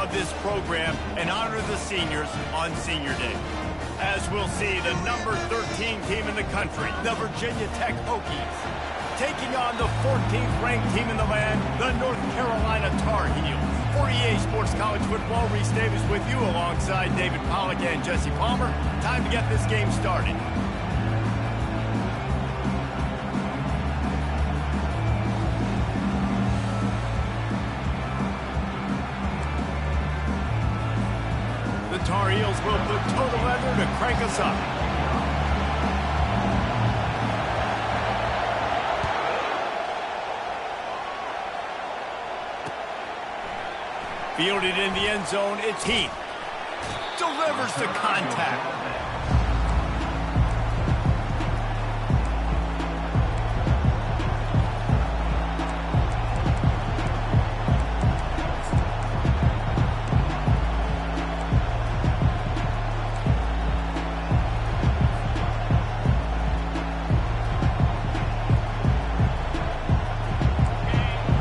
of this program and honor the seniors on Senior Day. As we'll see, the number 13 team in the country, the Virginia Tech Hokies, taking on the 14th ranked team in the land, the North Carolina Tar Heels. For EA Sports College Football, Reese Davis with you alongside David Pollack and Jesse Palmer. Time to get this game started. The Tar Heels will put total leather to crank us up. Fielded in the end zone, it's Heath. Delivers the contact.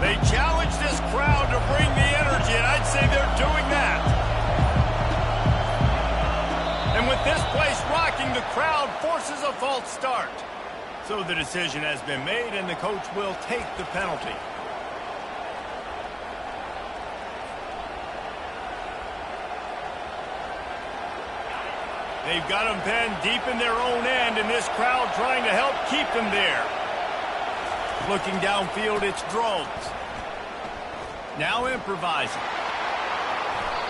They challenge this crowd to bring the energy, and I'd say they're doing that. And with this place rocking, the crowd forces a false start. So the decision has been made, and the coach will take the penalty. They've got them pinned deep in their own end, and this crowd trying to help keep them there. Looking downfield, it's Drones. Now improvising.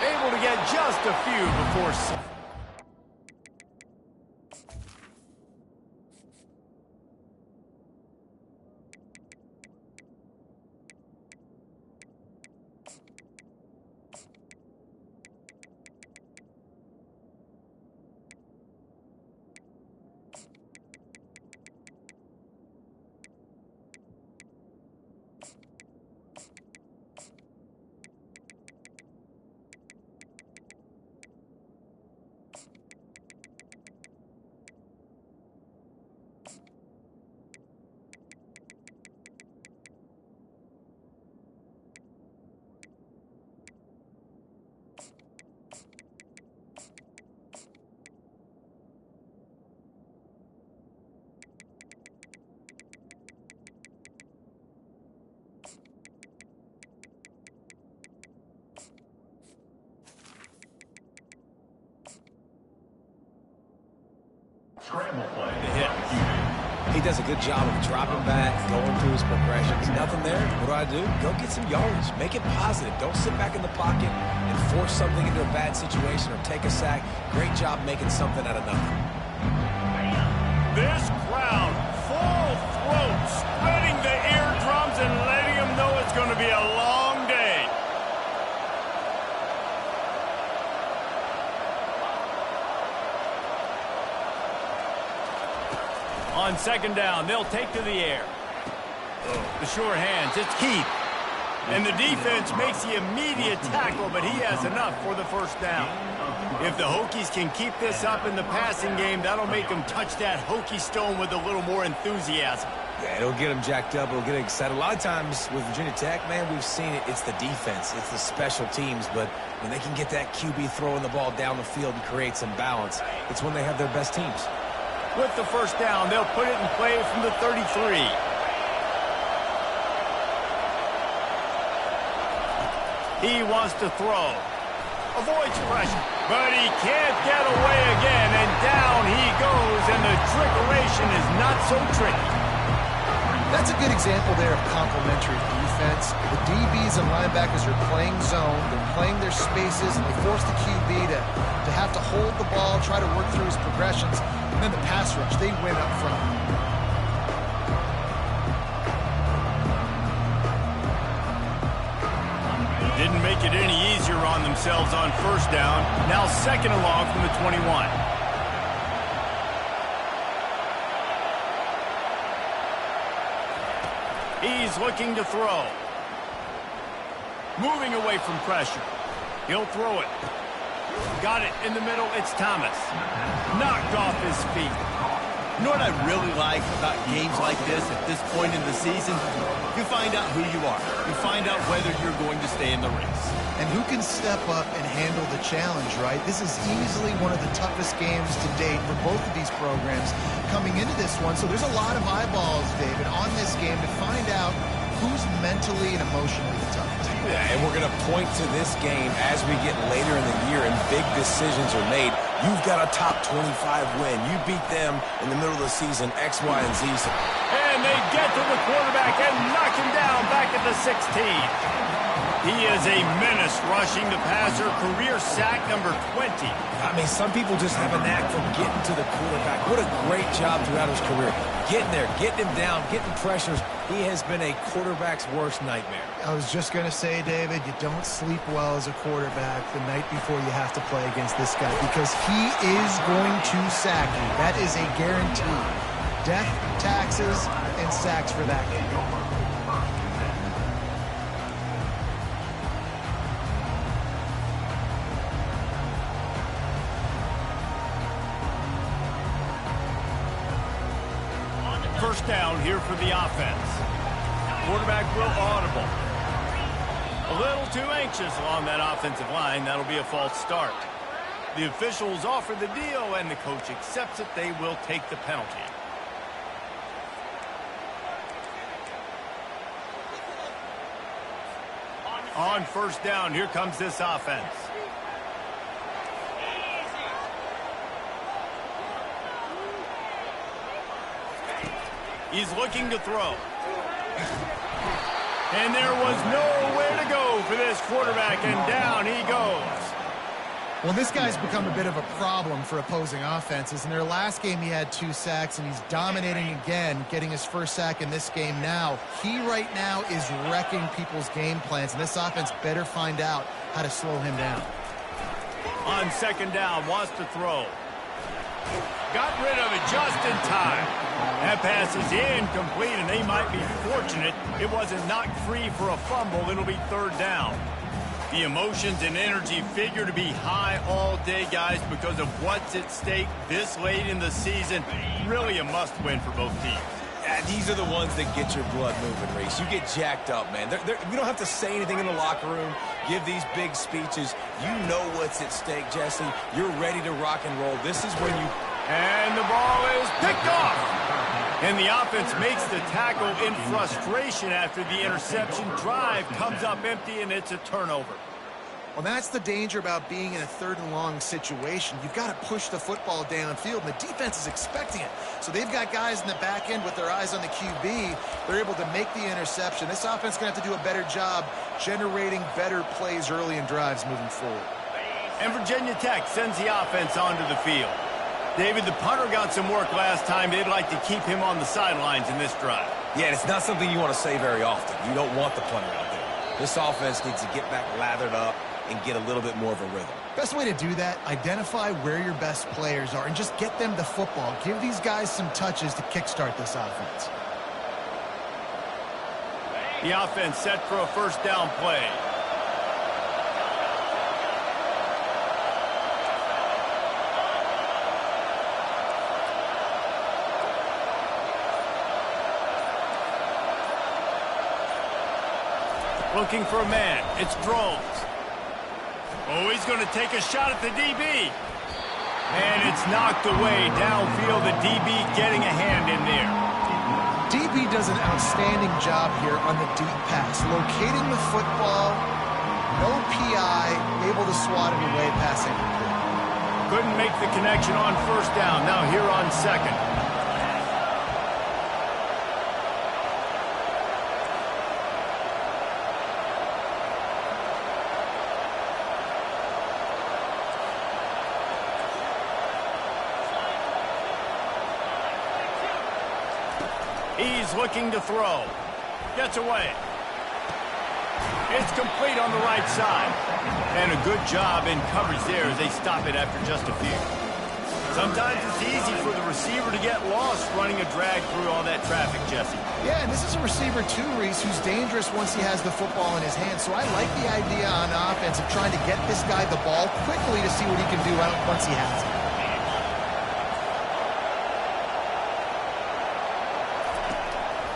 Able to get just a few before... Scramble play. The hit. He does a good job of dropping back, going through his progressions. Nothing there. What do? Go get some yardage. Make it positive. Don't sit back in the pocket and force something into a bad situation or take a sack. Great job making something out of nothing. This crowd, full throat, spreading the eardrums and letting them know it's going to be a long day. On second down, they'll take to the air. The sure hands, it's Heath. And the defense makes the immediate tackle, but he has enough for the first down. If the Hokies can keep this up in the passing game, that'll make them touch that Hokie stone with a little more enthusiasm. Yeah, it'll get them jacked up. It'll get them excited. A lot of times with Virginia Tech, man, we've seen it. It's the defense. It's the special teams. But when they can get that QB throwing the ball down the field and create some balance, it's when they have their best teams. With the first down, they'll put it in play from the 33. He wants to throw. Avoids pressure, but he can't get away again, and down he goes, and the trickeration is not so tricky. That's a good example there of complementary defense. The DBs and linebackers are playing zone, they're playing their spaces, and they force the QB to have to hold the ball, try to work through his progressions, and then the pass rush, they win up front. Didn't make it any easier on themselves on first down. Now second and long from the 21. He's looking to throw. Moving away from pressure. He'll throw it. Got it in the middle. It's Thomas. Knocked off his feet. You know what I really like about games like this at this point in the season? You find out who you are. You find out whether you're going to stay in the race. And who can step up and handle the challenge, right? This is easily one of the toughest games to date for both of these programs coming into this one. So there's a lot of eyeballs, David, on this game to find out who's mentally and emotionally the toughest. Yeah, and we're going to point to this game as we get later in the year and big decisions are made. You've got a top 25 win. You beat them in the middle of the season, X, Y, and Z. And they get to the quarterback and knock him down back at the 16. He is a menace rushing the passer, career sack number 20. I mean, some people just have a knack for getting to the quarterback. What a great job throughout his career. Getting there, getting him down, getting pressures. He has been a quarterback's worst nightmare. I was just going to say, David, you don't sleep well as a quarterback the night before you have to play against this guy because he is going to sack you. That is a guarantee. Death, taxes, and sacks for that game. First down here for the offense. Quarterback will audible. A little too anxious along that offensive line. That'll be a false start. The officials offer the deal, and the coach accepts it. They will take the penalty. On first down, here comes this offense. He's looking to throw. And there was nowhere to go for this quarterback, and down he goes. Well, this guy's become a bit of a problem for opposing offenses. In their last game, he had 2 sacks, and he's dominating again, getting his first sack in this game now. He right now is wrecking people's game plans, and this offense better find out how to slow him down. On second down, wants to throw. Got rid of it just in time. That pass is incomplete, and they might be fortunate it wasn't knocked free for a fumble. It'll be third down. The emotions and energy figure to be high all day, guys, because of what's at stake this late in the season. Really a must-win for both teams. Yeah, these are the ones that get your blood moving, Reese. You get jacked up, man. We don't have to say anything in the locker room, give these big speeches. You know what's at stake, Jesse. You're ready to rock and roll. This is when you... And the ball is picked off. And the offense makes the tackle in frustration after the interception. Drive comes up empty, and it's a turnover. Well, that's the danger about being in a third and long situation. You've got to push the football downfield, and the defense is expecting it. So they've got guys in the back end with their eyes on the QB. They're able to make the interception. This offense is going to have to do a better job generating better plays early in drives moving forward. And Virginia Tech sends the offense onto the field. David, the punter got some work last time. They'd like to keep him on the sidelines in this drive. Yeah, and it's not something you want to say very often. You don't want the punter out there. This offense needs to get back lathered up and get a little bit more of a rhythm. Best way to do that, identify where your best players are and just get them the football. Give these guys some touches to kickstart this offense. The offense set for a first down play. Looking for a man. It's Drones. Oh, he's going to take a shot at the DB. And it's knocked away downfield. The DB getting a hand in there. DB does an outstanding job here on the deep pass. Locating the football, no PI, able to swat it away passing. Couldn't make the connection on first down. Now here on second. He's looking to throw. Gets away. It's complete on the right side. And a good job in coverage there as they stop it after just a few. Sometimes it's easy for the receiver to get lost running a drag through all that traffic, Jesse. Yeah, and this is a receiver too, Reese, who's dangerous once he has the football in his hands. So I like the idea on offense of trying to get this guy the ball quickly to see what he can do once he has it.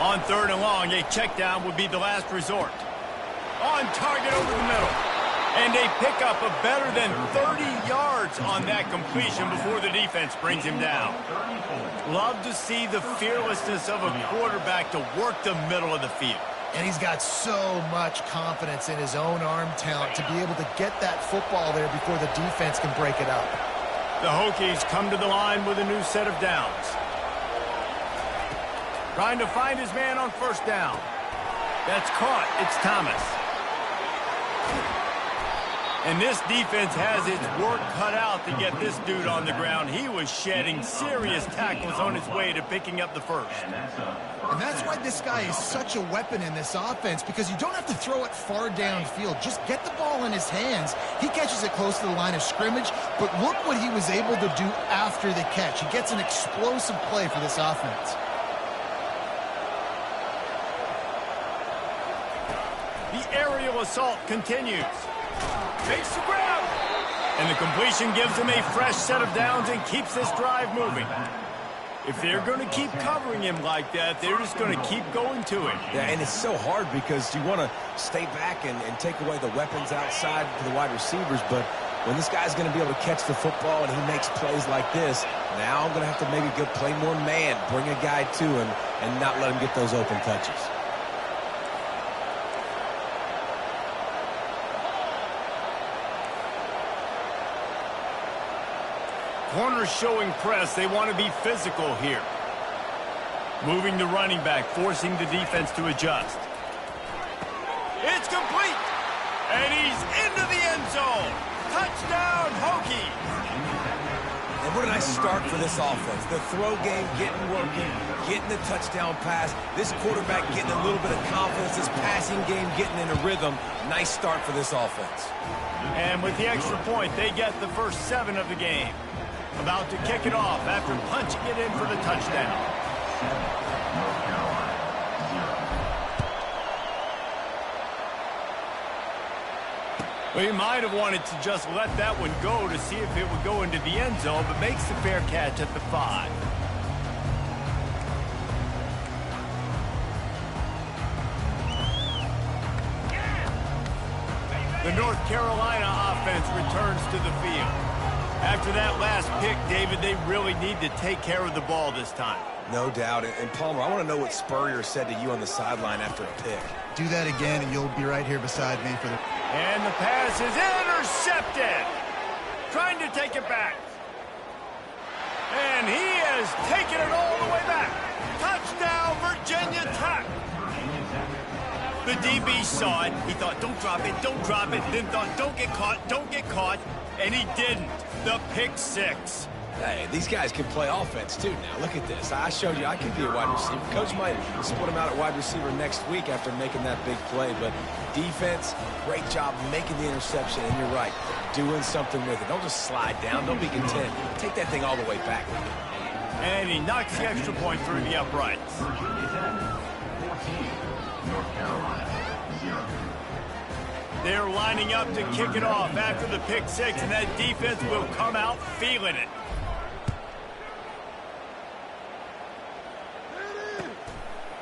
On 3rd and long, a check down would be the last resort. On target over the middle. And they pick up a better than 30 yards on that completion before the defense brings him down. Love to see the fearlessness of a quarterback to work the middle of the field. And he's got so much confidence in his own arm talent to be able to get that football there before the defense can break it up. The Hokies come to the line with a new set of downs. Trying to find his man on 1st down. That's caught. It's Thomas. And this defense has its work cut out to get this dude on the ground. He was shedding serious tackles on his way to picking up the first. And that's why this guy is such a weapon in this offense, because you don't have to throw it far downfield. Just get the ball in his hands. He catches it close to the line of scrimmage, but look what he was able to do after the catch. He gets an explosive play for this offense. The aerial assault continues. Makes the grab. And the completion gives him a fresh set of downs and keeps this drive moving. If they're going to keep covering him like that, they're just going to keep going to it. Yeah, and it's so hard because you want to stay back and take away the weapons outside for the wide receivers, but when this guy's going to be able to catch the football and he makes plays like this, now I'm going to have to maybe go play more man, bring a guy to him, and not let him get those open touches. Corners showing press. They want to be physical here. Moving the running back, forcing the defense to adjust. It's complete. And he's into the end zone. Touchdown, Hokies. And what a nice start for this offense. The throw game getting working, getting the touchdown pass. This quarterback getting a little bit of confidence. This passing game getting in a rhythm. Nice start for this offense. And with the extra point, they get the first 7 of the game. About to kick it off after punching it in for the touchdown. Well, he might have wanted to just let that one go to see if it would go into the end zone, but makes the fair catch at the 5. The North Carolina offense returns to the field. After that last pick, David, they really need to take care of the ball this time. No doubt. And Palmer, I want to know what Spurrier said to you on the sideline after a pick. Do that again, and you'll be right here beside me for the... And the pass is intercepted. Trying to take it back. And he has taken it all the way back. Touchdown, Virginia Tech. The DB saw it. He thought, don't drop it, don't drop it. Then thought, don't get caught, don't get caught. And he didn't. The pick 6. Hey, these guys can play offense, too, now. Look at this. I showed you I could be a wide receiver. Coach might split him out at wide receiver next week after making that big play. But defense, great job making the interception. And you're right, doing something with it. Don't just slide down. Don't be content. Take that thing all the way back. And he knocks the extra point through the uprights. They're lining up to kick it off after the pick 6, and that defense will come out feeling it.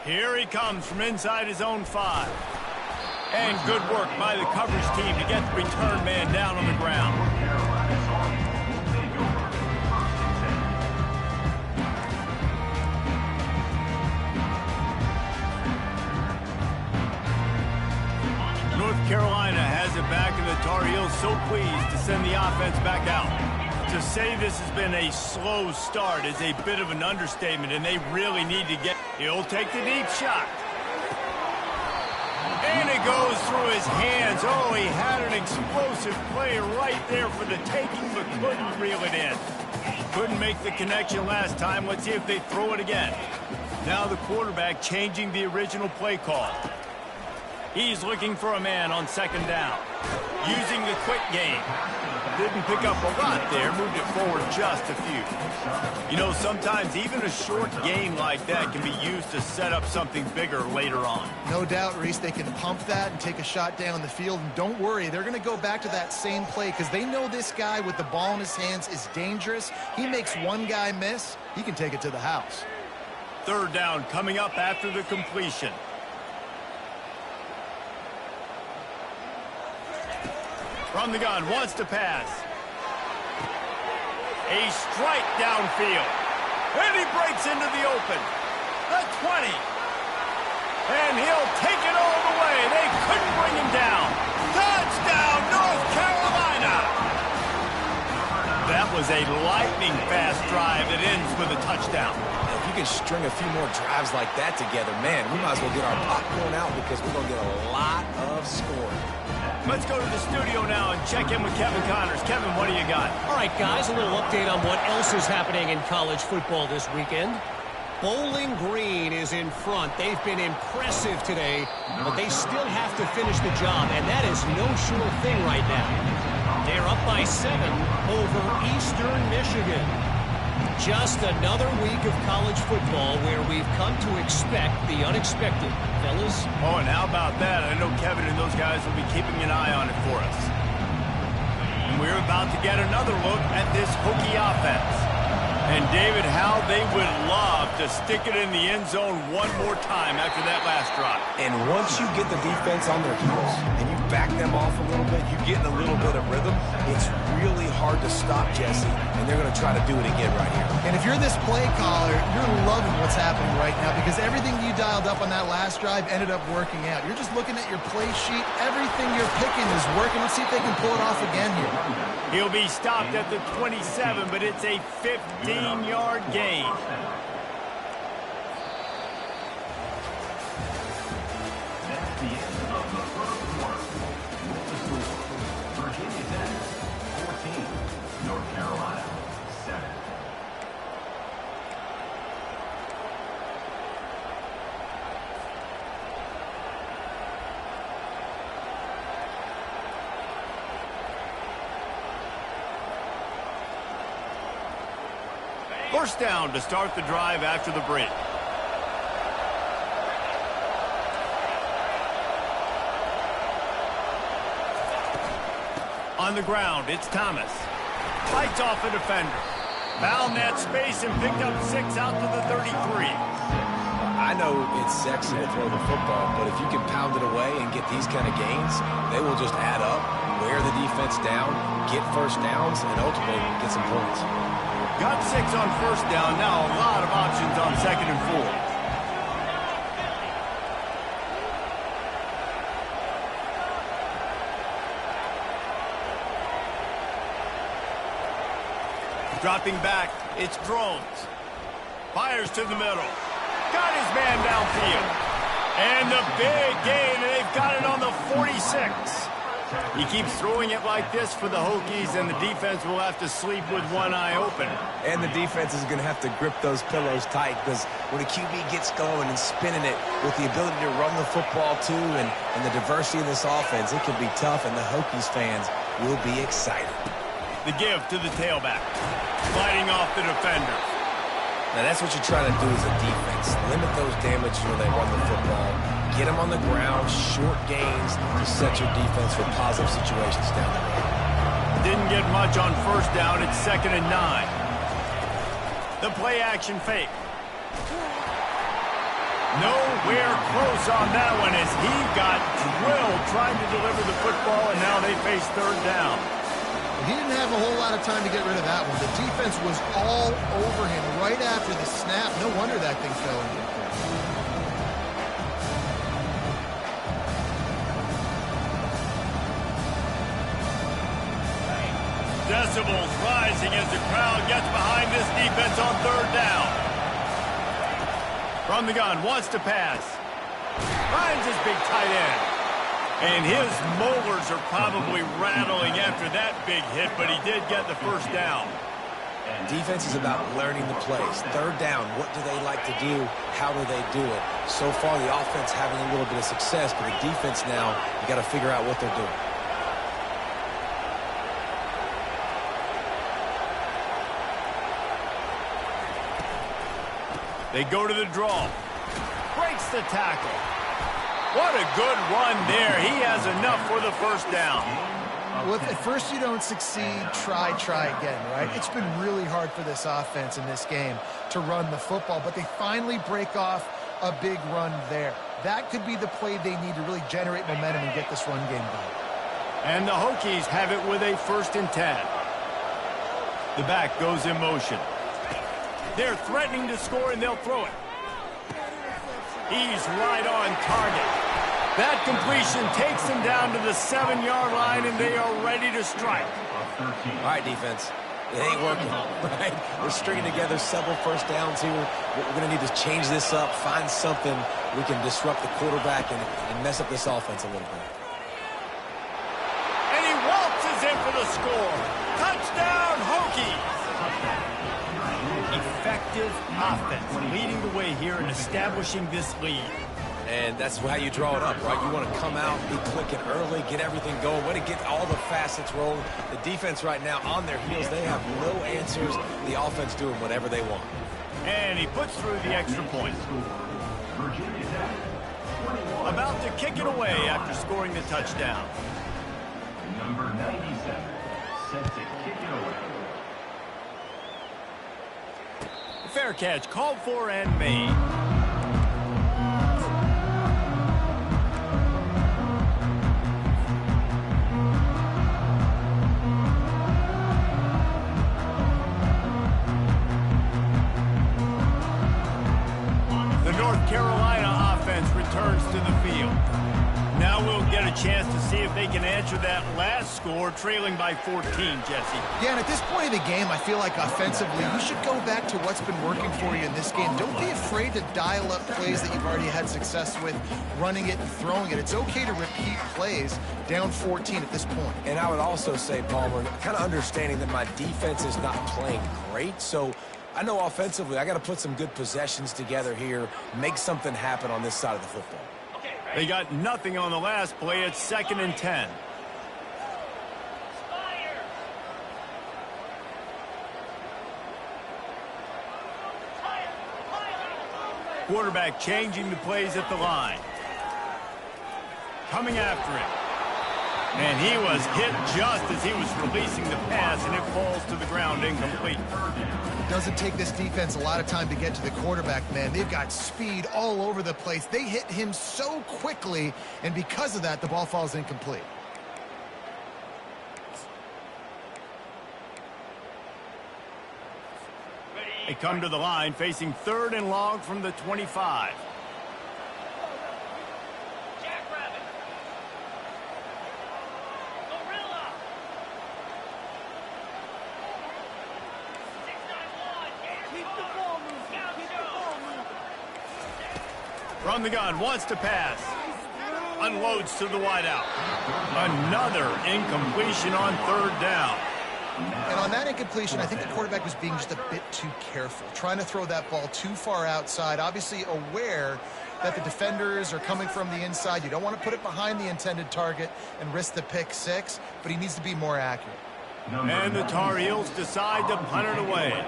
Here he comes from inside his own 5. And good work by the coverage team to get the return man down on the ground. North Carolina has it back, and the Tar Heels so pleased to send the offense back out. To say this has been a slow start is a bit of an understatement, and they really need to get... He'll take the deep shot. And it goes through his hands. Oh, he had an explosive play right there for the taking, but couldn't reel it in. Couldn't make the connection last time. Let's see if they throw it again. Now the quarterback changing the original play call. He's looking for a man on 2nd down. Using the quick game. Didn't pick up a lot there. Moved it forward just a few. You know, sometimes even a short game like that can be used to set up something bigger later on. No doubt, Reese, they can pump that and take a shot down the field. And don't worry, they're going to go back to that same play because they know this guy with the ball in his hands is dangerous. He makes one guy miss, he can take it to the house. Third down coming up after the completion. From the gun, wants to pass. A strike downfield. And he breaks into the open. The 20. And he'll take it all the way. They couldn't bring him down. Touchdown, North Carolina! That was a lightning-fast drive that ends with a touchdown. If you can string a few more drives like that together, man, we might as well get our popcorn out because we're going to get a lot of scoring. Let's go to the studio now and check in with Kevin Connors. Kevin, what do you got? All right, guys, a little update on what else is happening in college football this weekend. Bowling Green is in front. They've been impressive today, but they still have to finish the job, and that is no sure thing right now. They're up by 7 over Eastern Michigan. Just another week of college football where we've come to expect the unexpected. Fellas? Oh, and how about that? I know Kevin and those guys will be keeping an eye on it for us. And we're about to get another look at this Hokie offense. And, David, how they would love to stick it in the end zone one more time after that last drive. And once you get the defense on their heels and you back them off a little bit, you get in a little bit of rhythm, it's really hard to stop Jesse, and they're going to try to do it again right here. And if you're this play caller, you're loving what's happening right now because everything you dialed up on that last drive ended up working out. You're just looking at your play sheet. Everything you're picking is working. Let's see if they can pull it off again here. He'll be stopped at the 27, but it's a 15-yard gain. Virginia Tech, 14. North Carolina, 7. First down to start the drive after the break. On the ground, it's Thomas. Fights off a defender. Found that space and picked up 6 out to the 33. I know it's sexy to throw the football, but if you can pound it away and get these kind of gains, they will just add up, wear the defense down, get first downs, and ultimately get some points. Got 6 on first down. Now a lot of options on 2nd and 4. Dropping back, it's Drones. Fires to the middle. Got his man downfield. And the big gain, and they've got it on the 46. He keeps throwing it like this for the Hokies, and the defense will have to sleep with one eye open. And the defense is going to have to grip those pillows tight because when a QB gets going and spinning it with the ability to run the football too and the diversity of this offense, it can be tough, and the Hokies fans will be excited. The give to the tailback. Fighting off the defender. Now that's what you're trying to do as a defense. Limit those damages when they run the football. Get them on the ground, short gains to set your defense for positive situations down the road. Didn't get much on first down. It's 2nd and 9. The play action fake. Nowhere close on that one as he got drilled trying to deliver the football, and now they face 3rd down. He didn't have a whole lot of time to get rid of that one. The defense was all over him right after the snap. No wonder that thing fell into the Decibels rising as the crowd gets behind this defense on 3rd down. From the gun, wants to pass. Finds his big tight end. And his molars are probably rattling after that big hit, but he did get the first down. Defense is about learning the plays. 3rd down, what do they like to do? How do they do it? So far, the offense having a little bit of success, but the defense now, you got to figure out what they're doing. They go to the draw. Breaks the tackle. What a good run there. He has enough for the first down. Well, if at first you don't succeed, try again, right? It's been really hard for this offense in this game to run the football, but they finally break off a big run there. That could be the play they need to really generate momentum and get this run game going. And the Hokies have it with a 1st and 10. The back goes in motion. They're threatening to score, and they'll throw it. He's right on target. That completion takes them down to the 7-yard line, and they are ready to strike. All right, defense. It ain't working, right? We're stringing together several first downs here. We're going to need to change this up, find something we can disrupt the quarterback and mess up this offense a little bit. And he waltzes in for the score. Touchdown, Hokies! Effective offense leading the way here and establishing this lead. And that's how you draw it up, right? You want to come out, be clicking early, get everything going, way to get all the facets rolling. The defense right now on their heels, they have no answers. The offense doing whatever they want. And he puts through the extra point. About to kick it away after scoring the touchdown. Number 97, set to kick it away. Fair catch called for and made. The North Carolina offense returns to the field. Now we'll get a chance to see if they can answer that last score, trailing by 14, Jesse. Yeah, and at this point of the game, I feel like offensively, you should go back to what's been working for you in this game. Don't be afraid to dial up plays that you've already had success with, running it and throwing it. It's okay to repeat plays down 14 at this point. And I would also say, Palmer, kind of understanding that my defense is not playing great, so I know offensively I got to put some good possessions together here, make something happen on this side of the football. They got nothing on the last play. It's 2nd and 10. Quarterback changing the plays at the line. Coming after him. And he was hit just as he was releasing the pass, and it falls to the ground incomplete. It doesn't take this defense a lot of time to get to the quarterback, man. They've got speed all over the place. They hit him so quickly, and because of that, the ball falls incomplete. They come to the line facing 3rd and long from the 25. From the gun, wants to pass. Unloads to the wideout. Another incompletion on 3rd down. And on that incompletion, I think the quarterback was being just a bit too careful, trying to throw that ball too far outside, obviously aware that the defenders are coming from the inside. You don't want to put it behind the intended target and risk the pick 6, but he needs to be more accurate. And the Tar Heels decide to punt it away.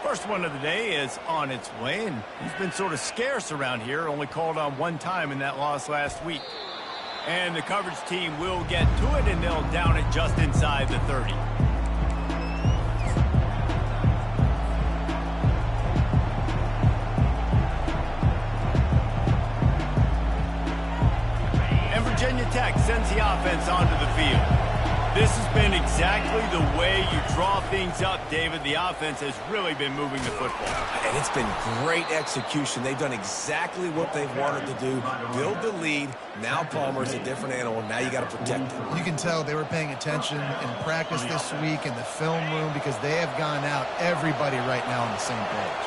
First one of the day is on its way, and he's been sort of scarce around here, only called on 1 time in that loss last week. And the coverage team will get to it, and they'll down it just inside the 30. And Virginia Tech sends the offense onto the field. This has been exactly the way you draw things up, David. The offense has really been moving the football. And it's been great execution. They've done exactly what they've wanted to do. Build the lead. Now Palmer's a different animal. Now you got to protect him. You can tell they were paying attention in practice this week in the film room because they have gone out, everybody right now on the same page.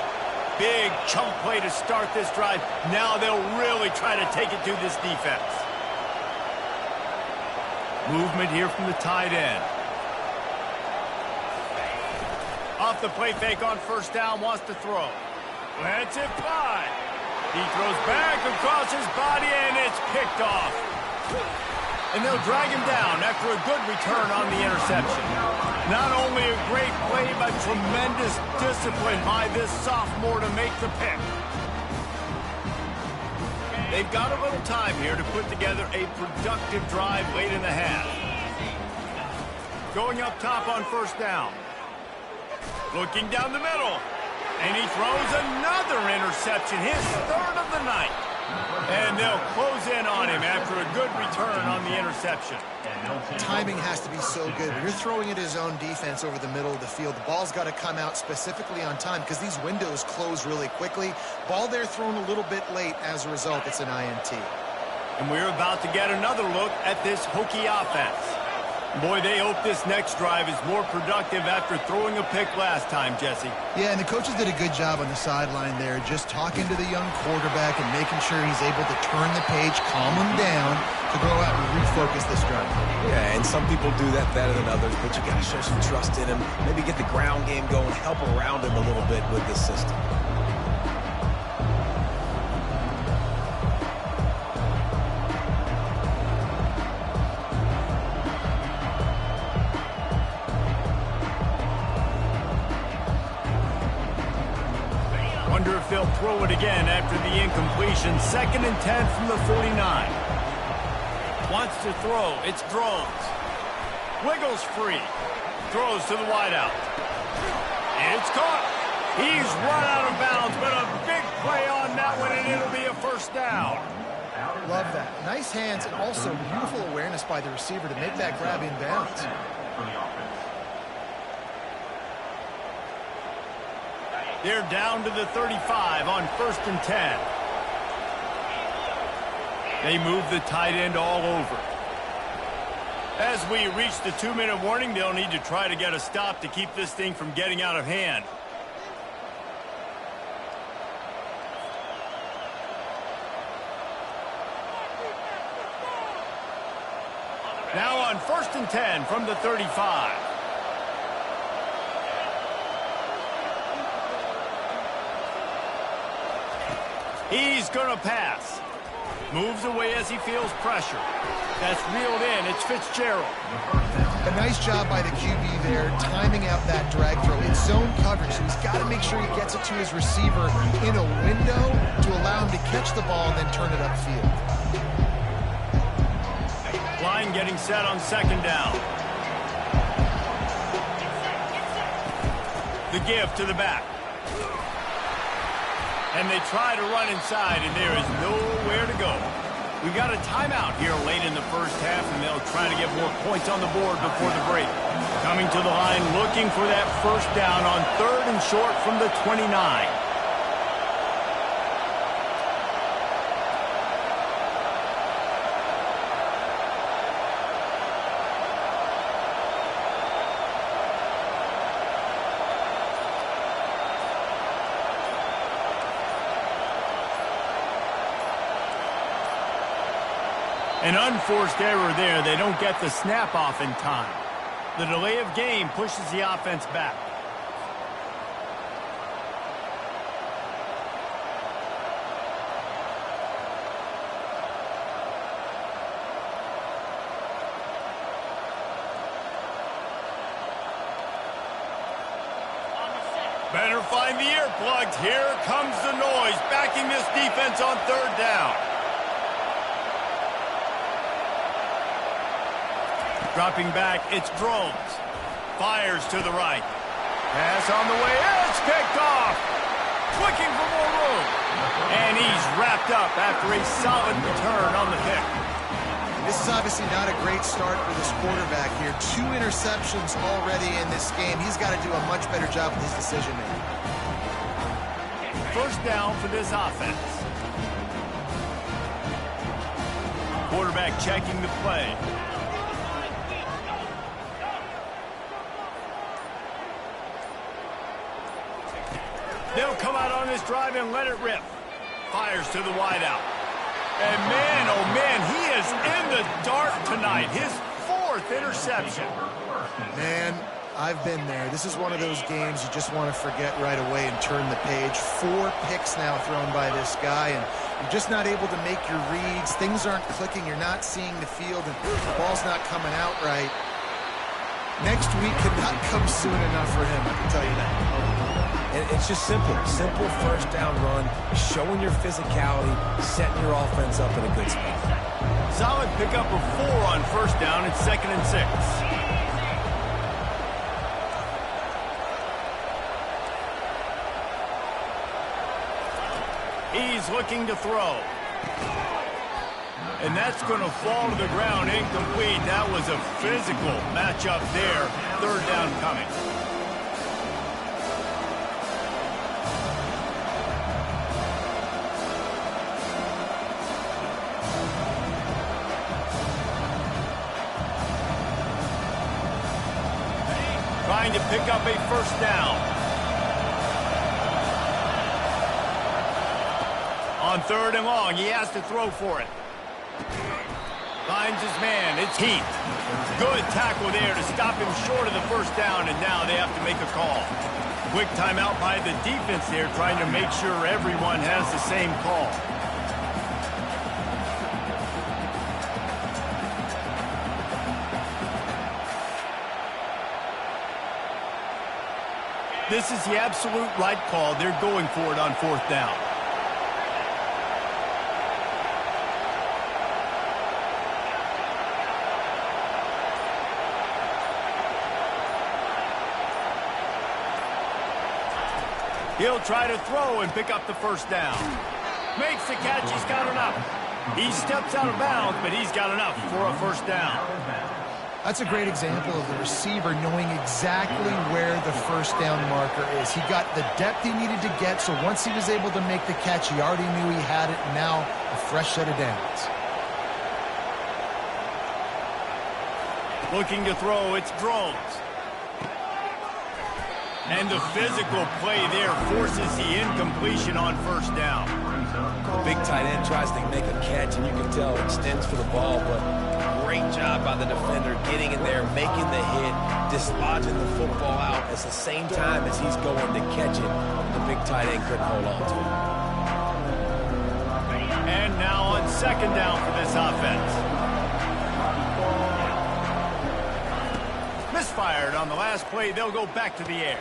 Big chunk play to start this drive. Now they'll really try to take it to this defense. Movement here from the tight end. Off the play fake on 1st down, wants to throw. That's it by. He throws back across his body, and it's picked off. And they'll drag him down after a good return on the interception. Not only a great play, but tremendous discipline by this sophomore to make the pick. They've got a little time here to put together a productive drive late in the half. Going up top on first down. Looking down the middle. And he throws another interception, his third of the night. And they'll close in on him after a good return on the interception. Timing has to be so good. When you're throwing at his own defense over the middle of the field, the ball's got to come out specifically on time because these windows close really quickly. Ball there thrown a little bit late. As a result, it's an INT. And we're about to get another look at this Hokie offense. Boy, they hope this next drive is more productive after throwing a pick last time, Jesse. Yeah, and the coaches did a good job on the sideline there, just talking to the young quarterback and making sure he's able to turn the page, calm him down to go out and refocus this drive. Yeah, and some people do that better than others, but you got to show some trust in him, maybe get the ground game going, help around him a little bit with this system. Wonder if they'll throw it again after the incompletion. 2nd and 10 from the 49. Wants to throw. It's Drones. Wiggles free. Throws to the wideout. It's caught. He's run out of bounds, but a big play on that one, and it'll be a first down. Love that. Nice hands and also beautiful awareness by the receiver to make that grab in bounds. They're down to the 35 on 1st and 10. They move the tight end all over. As we reach the 2-minute warning, they'll need to try to get a stop to keep this thing from getting out of hand. Now on 1st and 10 from the 35. He's going to pass. Moves away as he feels pressure. That's reeled in. It's Fitzgerald. A nice job by the QB there, timing out that drag throw. It's zone coverage, so he's got to make sure he gets it to his receiver in a window to allow him to catch the ball and then turn it upfield. Line getting set on 2nd down. The give to the back. And they try to run inside, and there is nowhere to go. We got a timeout here late in the first half, and they'll try to get more points on the board before the break. Coming to the line, looking for that first down on 3rd and short from the 29. An unforced error there. They don't get the snap off in time. The delay of game pushes the offense back. Better find the earplugs. Here comes the noise, backing this defense on 3rd down. Dropping back, it's Drones. Fires to the right. Pass on the way. It's picked off. Looking for more room. And he's wrapped up after a solid return on the pick. This is obviously not a great start for this quarterback here. 2 interceptions already in this game. He's got to do a much better job with his decision-making. First down for this offense. Quarterback checking the play. They'll come out on this drive and let it rip. Fires to the wideout. And man, oh man, he is in the dark tonight. His 4th interception. Man, I've been there. This is one of those games you just want to forget right away and turn the page. 4 picks now thrown by this guy, and you're just not able to make your reads. Things aren't clicking. You're not seeing the field, and the ball's not coming out right. Next week could not come soon enough for him, I can tell you that. And it's just simple first down run, showing your physicality, setting your offense up in a good spot. Solid pickup of 4 on first down and 2nd and 6. He's looking to throw. And that's going to fall to the ground incomplete. That was a physical matchup there. 3rd down coming. Trying to pick up a first down. On 3rd and long, he has to throw for it. Finds his man. It's Heath. Good tackle there to stop him short of the first down, and now they have to make a call. Quick timeout by the defense there, trying to make sure everyone has the same call. This is the absolute right call. They're going for it on 4th down. He'll try to throw and pick up the first down. Makes the catch. He's got enough. He steps out of bounds, but he's got enough for a first down. That's a great example of the receiver knowing exactly where the first down marker is. He got the depth he needed to get, so once he was able to make the catch, he already knew he had it. Now, a fresh set of downs. Looking to throw, it's Drones. And the physical play there forces the incompletion on first down. The big tight end tries to make a catch, and you can tell extends for the ball, but great job by the defender getting in there, making the hit, dislodging the football out at the same time as he's going to catch it. The big tight end couldn't hold on to it. And now on 2nd down for this offense. Misfired on the last play. They'll go back to the air.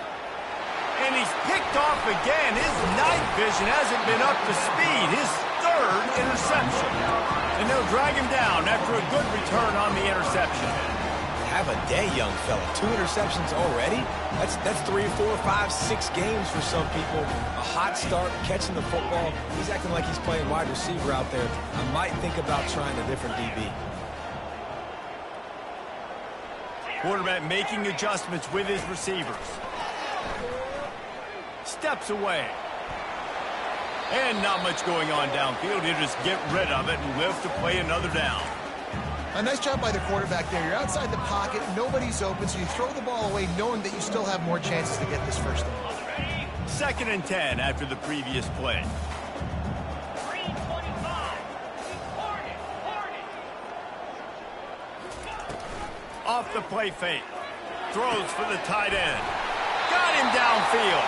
And he's picked off again. His night vision hasn't been up to speed. His 3rd interception. And they'll drag him down after a good return on the interception. Have a day, young fella. 2 interceptions already? That's 3, 4, 5, 6 games for some people. A hot start, catching the football. He's acting like he's playing wide receiver out there. I might think about trying a different DB. Quarterback making adjustments with his receivers. Steps away. And not much going on downfield. He'll just get rid of it and live to play another down. A nice job by the quarterback there. You're outside the pocket, nobody's open, so you throw the ball away knowing that you still have more chances to get this first down. 2nd and 10 after the previous play. Off the play fake. Throws for the tight end. Got him downfield.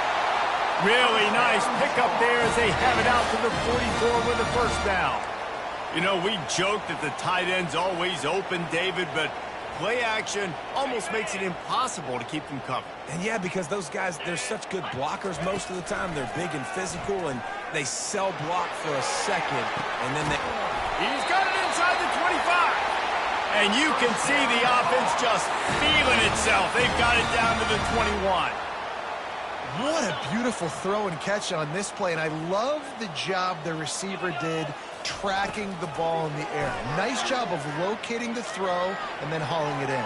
Really nice pickup there as they have it out to the 44 with a first down. You know, we joke that the tight end's always open, David, but play action almost makes it impossible to keep them covered. And yeah, because those guys, they're such good blockers most of the time. They're big and physical, and they sell block for a second, and then they... He's got it inside the 25. And you can see the offense just feeling itself. They've got it down to the 21. What a beautiful throw and catch on this play, and I love the job the receiver did tracking the ball in the air. Nice job of locating the throw and then hauling it in.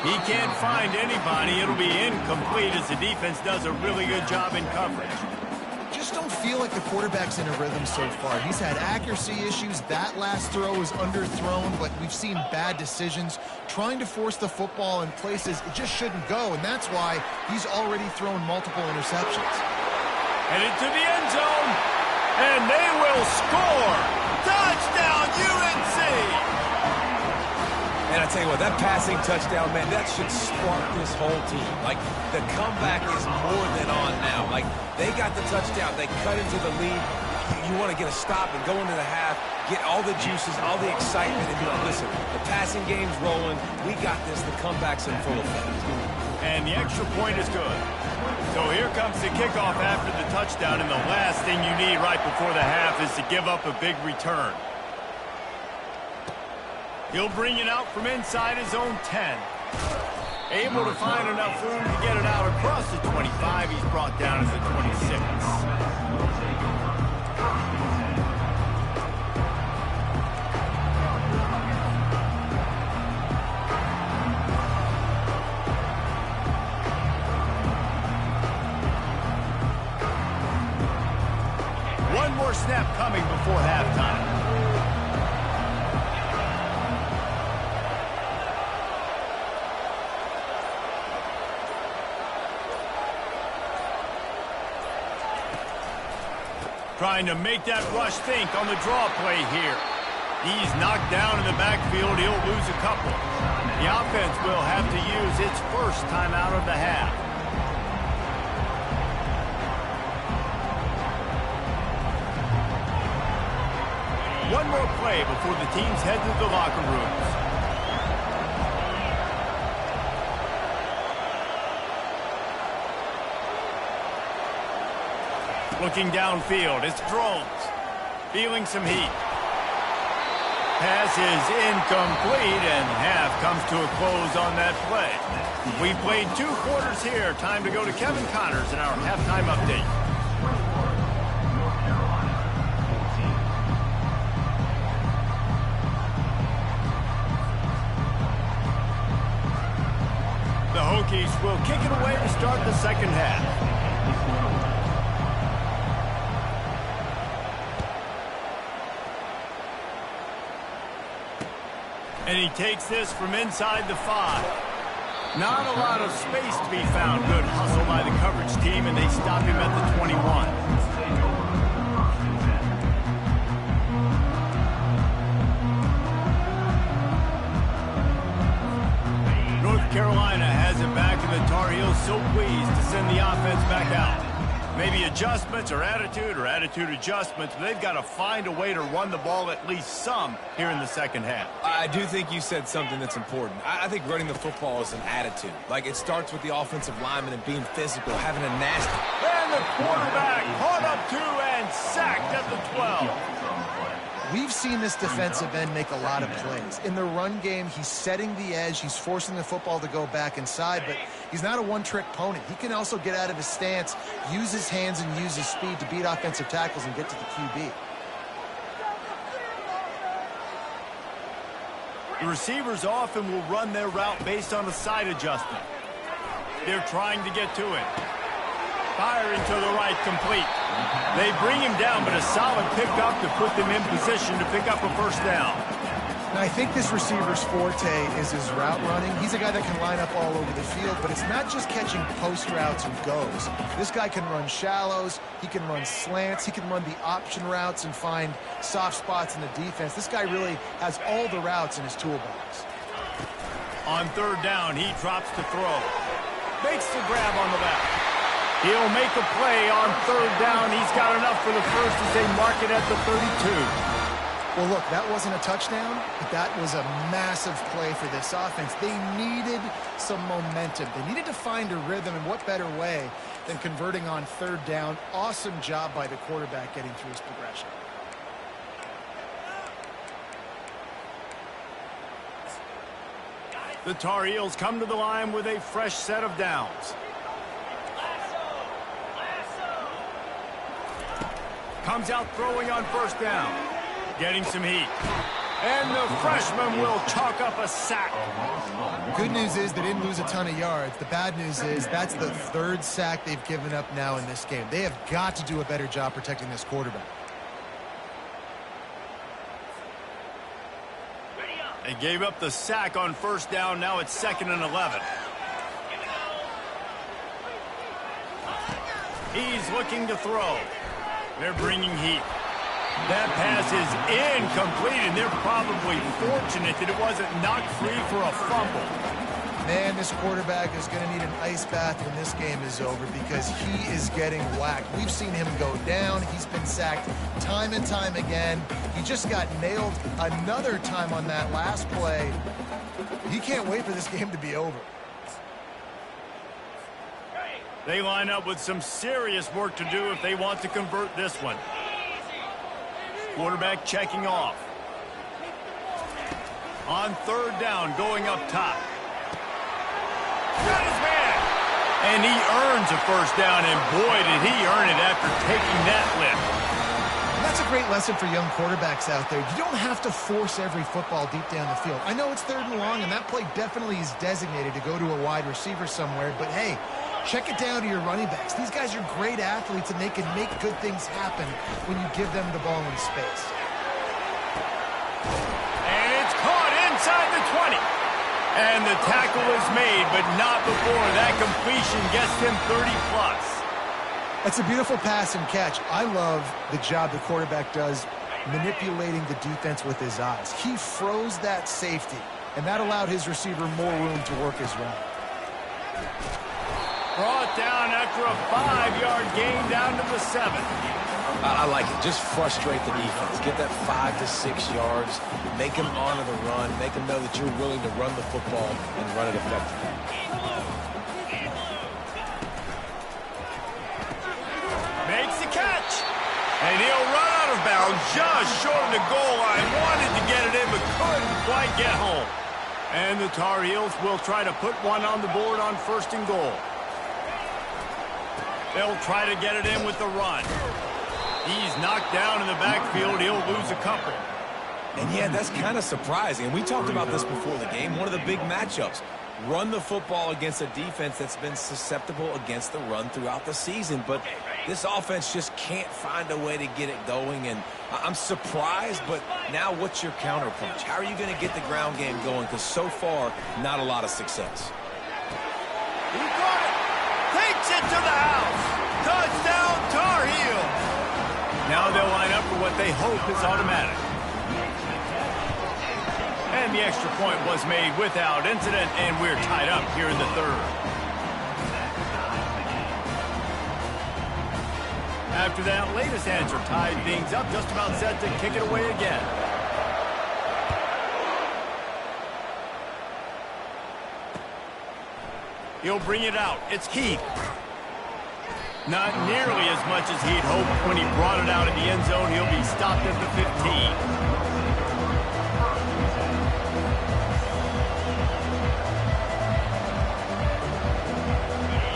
He can't find anybody. It'll be incomplete as the defense does a really good job in coverage. Just don't feel like the quarterback's in a rhythm so far. He's had accuracy issues. That last throw was underthrown, but we've seen bad decisions trying to force the ball in places it just shouldn't go, and that's why he's already thrown multiple interceptions. Headed to the end zone, and they will score. Touchdown, UNC! And I tell you what, that passing touchdown, man, that should spark this whole team. Like, the comeback is more than on now. Like, they got the touchdown. They cut into the lead. you want to get a stop and go into the half, get all the juices, all the excitement, and be like, listen, the passing game's rolling. We got this. The comeback's in full effect. And the extra point is good. So here comes the kickoff after the touchdown, and the last thing you need right before the half is to give up a big return. He'll bring it out from inside his own 10. Able to find enough room to get it out across the 25. He's brought down at the 26. One more snap coming before halftime. Trying to make that rush think on the draw play here. He's knocked down in the backfield. He'll lose a couple. The offense will have to use its first timeout of the half. One more play before the teams head to the locker rooms. Looking downfield, it's Drones. Feeling some heat. Pass is incomplete, and half comes to a close on that play. We played 2 quarters here. Time to go to Kevin Connors in our halftime update. The Hokies will kick it away to start the second half. And he takes this from inside the 5. Not a lot of space to be found. Good hustle by the coverage team, and they stop him at the 21. North Carolina has it back, and the Tar Heels so pleased to send the offense back out. Maybe adjustments or attitude adjustments, but they've got to find a way to run the ball at least some here in the second half. I do think you said something that's important. I think running the football is an attitude. Like, it starts with the offensive lineman and being physical, having a nasty... And the quarterback caught up to and sacked at the 12. We've seen this defensive end make a lot of plays. In the run game, he's setting the edge. He's forcing the football to go back inside, but he's not a one-trick pony. He can also get out of his stance, use his hands, and use his speed to beat offensive tackles and get to the QB. The receivers often will run their route based on a side adjustment. They're trying to get to it. Firing to the right, complete. They bring him down, but a solid pickup to put them in position to pick up a first down. Now, I think this receiver's forte is his route running. He's a guy that can line up all over the field, but it's not just catching post routes and goes. This guy can run shallows, he can run slants, he can run the option routes and find soft spots in the defense. This guy really has all the routes in his toolbox. On third down, he drops to throw. Makes the grab on the left. He'll make a play on third down. He's got enough for the first as they mark it at the 32. Well, look, that wasn't a touchdown, but that was a massive play for this offense. They needed some momentum. They needed to find a rhythm, and what better way than converting on third down. Awesome job by the quarterback getting through his progression. The Tar Heels come to the line with a fresh set of downs. Comes out throwing on first down. Getting some heat. And the freshman will chalk up a sack. Good news is they didn't lose a ton of yards. The bad news is that's the 3rd sack they've given up now in this game. They have got to do a better job protecting this quarterback. They gave up the sack on first down. Now it's 2nd and 11. He's looking to throw. They're bringing heat. That pass is incomplete, and they're probably fortunate that it wasn't knocked free for a fumble. Man, this quarterback is going to need an ice bath when this game is over because he is getting whacked. We've seen him go down. He's been sacked time and time again. He just got nailed another time on that last play. He can't wait for this game to be over. They line up with some serious work to do if they want to convert this one. Quarterback checking off. On third down, going up top. Got his man. And he earns a first down, and boy, did he earn it after taking that lift. That's a great lesson for young quarterbacks out there. You don't have to force every football deep down the field. I know it's third and long, and that play definitely is designated to go to a wide receiver somewhere, but hey, check it down to your running backs. These guys are great athletes, and they can make good things happen when you give them the ball in space. And it's caught inside the 20. And the tackle is made, but not before that completion gets him 30-plus. That's a beautiful pass and catch. I love the job the quarterback does manipulating the defense with his eyes. He froze that safety, and that allowed his receiver more room to work his route. Brought down after a 5-yard gain down to the 7. I like it. Just frustrate the defense. Get that 5 to 6 yards. Make them honor the run. Make them know that you're willing to run the football and run it effectively. Makes the catch. And he'll run out of bounds just short of the goal line. Wanted to get it in, but couldn't quite get home. And the Tar Heels will try to put one on the board on first and goal. They'll try to get it in with the run. He's knocked down in the backfield. He'll lose a couple. And yeah, that's kind of surprising. We talked about this before the game. One of the big matchups. Run the football against a defense that's been susceptible against the run throughout the season. But this offense just can't find a way to get it going. And I'm surprised, but now what's your counterpunch? How are you going to get the ground game going? Because so far, not a lot of success. He got it. Takes it to the house. Touchdown, Tar Heels. Now they'll line up for what they hope is automatic. And the extra point was made without incident, and we're tied up here in the third. After that latest answer tied things up, just about set to kick it away again. He'll bring it out. It's Heath. Not nearly as much as he'd hoped when he brought it out of the end zone. He'll be stopped at the 15.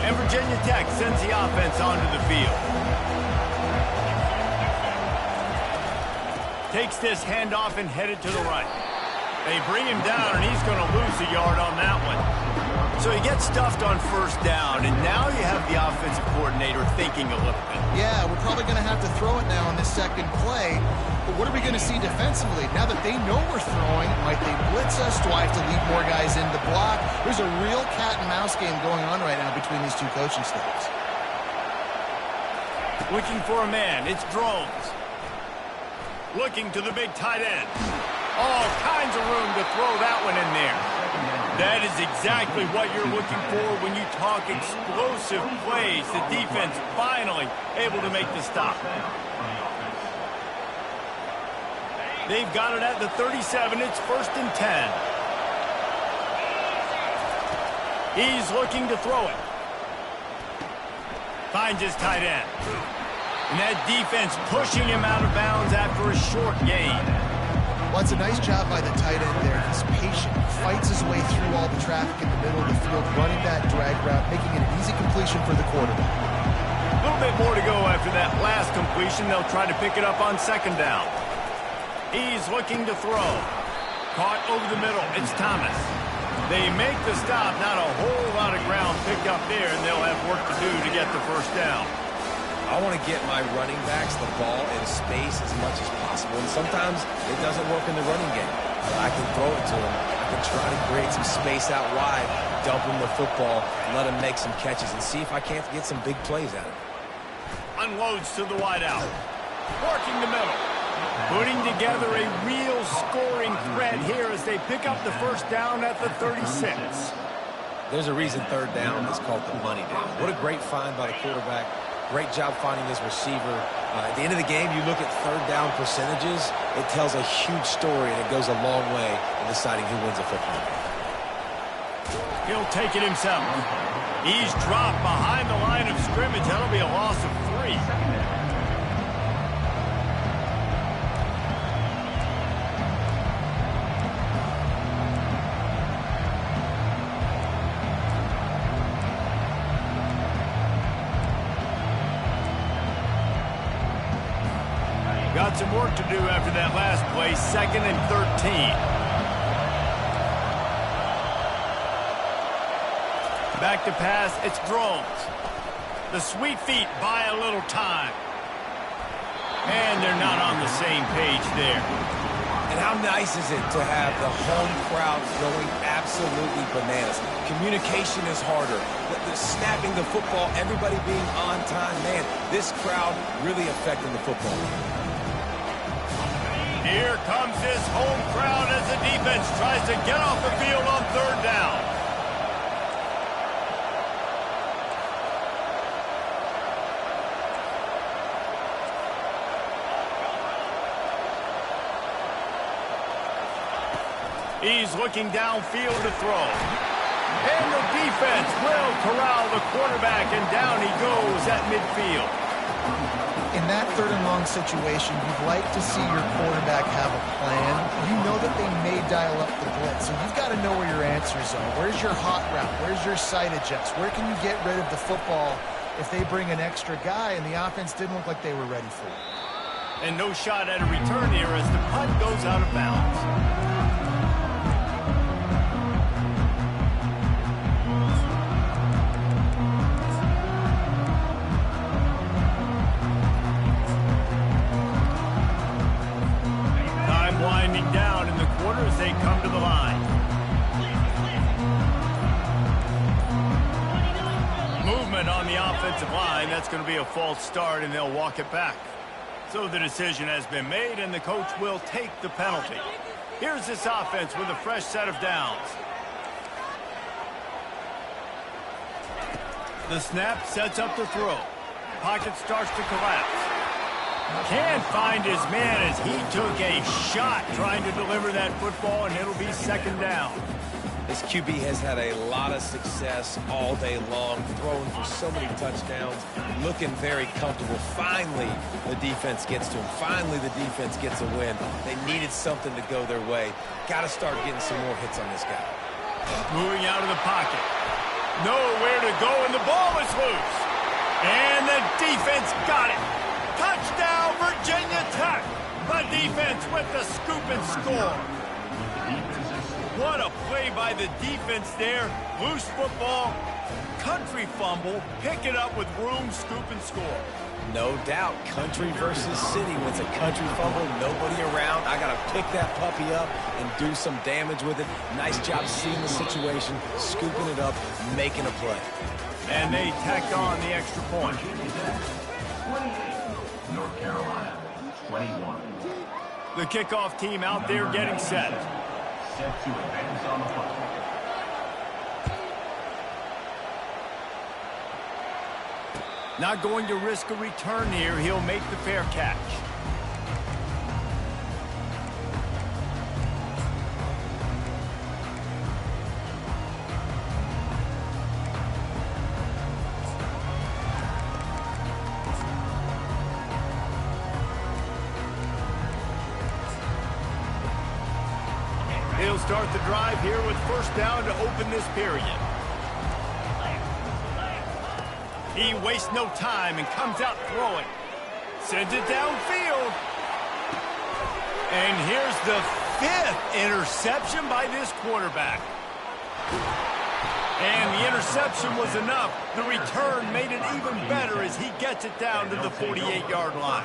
And Virginia Tech sends the offense onto the field. Takes this handoff and headed to the right. They bring him down, and he's going to lose a yard on that one. So he gets stuffed on first down, and now you have the offensive coordinator thinking a little bit. Yeah, we're probably going to have to throw it now on this second play. But what are we going to see defensively? Now that they know we're throwing, might they blitz us? Do I have to lead more guys in to block? There's a real cat and mouse game going on right now between these two coaching staffs. Looking for a man. It's Drones. Looking to the big tight end. All kinds of room to throw that one in there. That is exactly what you're looking for when you talk explosive plays. The defense finally able to make the stop. They've got it at the 37. It's 1st and 10. He's looking to throw it. Finds his tight end. And that defense pushing him out of bounds after a short gain. Well, it's a nice job by the tight end there. He's patient. Fights his way through all the traffic in the middle of the field, running that drag route, making it an easy completion for the quarterback. A little bit more to go after that last completion. They'll try to pick it up on second down. He's looking to throw. Caught over the middle. It's Thomas. They make the stop. Not a whole lot of ground picked up there, and they'll have work to do to get the first down. I want to get my running backs the ball in space as much as possible. And sometimes it doesn't work in the running game. But I can throw it to them. I can try to create some space out wide, dump him the football, let him make some catches, and see if I can't get some big plays out of it. Unloads to the wideout. Working the middle. Putting together a real scoring threat here as they pick up the first down at the 36. There's a reason third down is called the money down. What a great find by the quarterback. Great job finding his receiver. At the end of the game, you look at third down percentages. It tells a huge story, and it goes a long way in deciding who wins a football game. He'll take it himself. He's dropped behind the line of scrimmage. That'll be a loss of 3. Got some work to do after that last play. 2nd and 13. Back to pass, it's Drones. The sweet feet buy a little time. And they're not on the same page there. And how nice is it to have the home crowd going absolutely bananas? Communication is harder. The snapping the football, everybody being on time. Man, this crowd really affecting the football. Here comes this home crowd as the defense tries to get off the field on third down. He's looking downfield to throw. And the defense will corral the quarterback, and down he goes at midfield. In that third and long situation, you'd like to see your quarterback have a plan. You know that they may dial up the blitz, so you've got to know where your answers are. Where's your hot route? Where's your side adjust? Where can you get rid of the football if they bring an extra guy? And the offense didn't look like they were ready for it. And no shot at a return here as the punt goes out of bounds. Down in the quarter as they come to the line. Movement on the offensive line. That's going to be a false start, and they'll walk it back. So the decision has been made, and the coach will take the penalty. Here's this offense with a fresh set of downs. The snap sets up the throw. Pocket starts to collapse. Can't find his man as he took a shot trying to deliver that football, and it'll be 2nd down. This QB has had a lot of success all day long, throwing for so many touchdowns, looking very comfortable. Finally, the defense gets to him. Finally, the defense gets a win. They needed something to go their way. Got to start getting some more hits on this guy. Moving out of the pocket. Nowhere to go, and the ball is loose. And the defense got it. Touchdown, Virginia Tech. The defense with the scoop and score. What a play by the defense there. Loose football, country fumble, pick it up with room, scoop and score. No doubt, country versus city. When it's a country fumble, nobody around. I got to pick that puppy up and do some damage with it. Nice job seeing the situation, scooping it up, making a play. And they tacked on the extra point. 28. North Carolina, 21. The kickoff team out there getting set. Set to advance on the football. Not going to risk a return here. He'll make the fair catch. He'll start the drive here with 1st down to open this period. He wastes no time and comes out throwing. Sends it downfield. And here's the 5th interception by this quarterback. And the interception was enough. The return made it even better as he gets it down to the 48-yard line.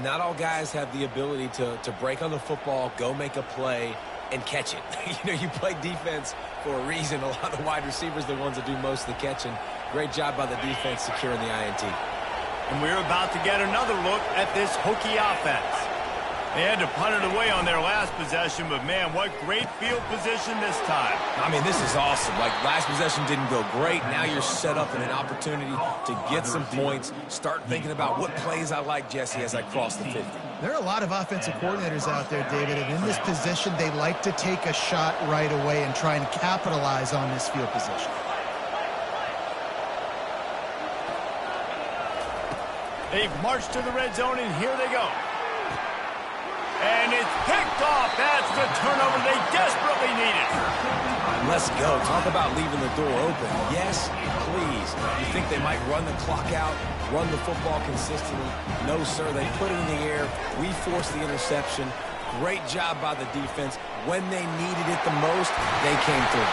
Not all guys have the ability to break on the football, go make a play, and catch it. You play defense for a reason. A lot of the wide receivers are the ones that do most of the catching. Great job by the defense securing the INT. And we're about to get another look at this Hokie offense. They had to punt it away on their last possession, but man, what great field position this time. I mean, this is awesome. Like, last possession didn't go great. Now you're set up in an opportunity to get some points. Start thinking about what plays I like, Jesse, as I cross the 50. There are a lot of offensive coordinators out there, David, and in this position, they like to take a shot right away and try and capitalize on this field position. They've marched to the red zone, and here they go. And it's picked off. That's the turnover they desperately needed. Let's go. Talk about leaving the door open. Yes, please. You think they might run the clock out, run the football consistently? No, sir. They put it in the air. We forced the interception. Great job by the defense. When they needed it the most, they came through.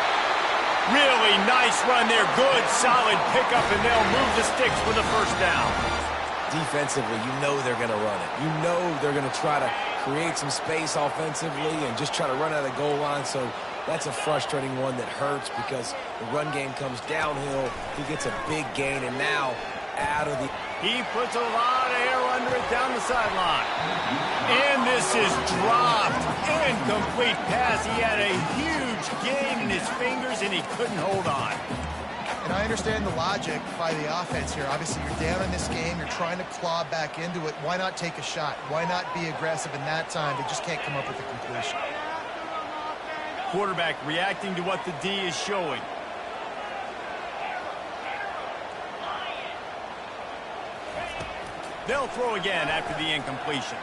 Really nice run there. Good, solid pickup, and they'll move the sticks for the first down. Defensively, you know they're going to run it. You know they're going to try to create some space offensively and just try to run out of the goal line. So that's a frustrating one that hurts because the run game comes downhill. He gets a big gain, and now out of the... He puts a lot of air under it down the sideline. And this is dropped. Incomplete pass. He had a huge gain in his fingers, and he couldn't hold on. And I understand the logic by the offense here. Obviously, you're down in this game. You're trying to claw back into it. Why not take a shot? Why not be aggressive in that time? They just can't come up with a completion. Quarterback reacting to what the D is showing. They'll throw again after the incompletion.